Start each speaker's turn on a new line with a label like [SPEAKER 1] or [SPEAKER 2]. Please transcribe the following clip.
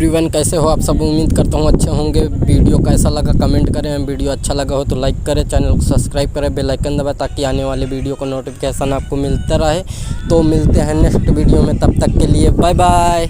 [SPEAKER 1] Everyone, कैसे हो आप सब। उम्मीद करता हूँ अच्छे होंगे। वीडियो कैसा लगा कमेंट करें। वीडियो अच्छा लगा हो तो लाइक करें, चैनल को सब्सक्राइब करें, बेल आइकन दबाएं ताकि आने वाले वीडियो का नोटिफिकेशन आपको मिलता रहे। तो मिलते हैं नेक्स्ट वीडियो में, तब तक के लिए बाय बाय।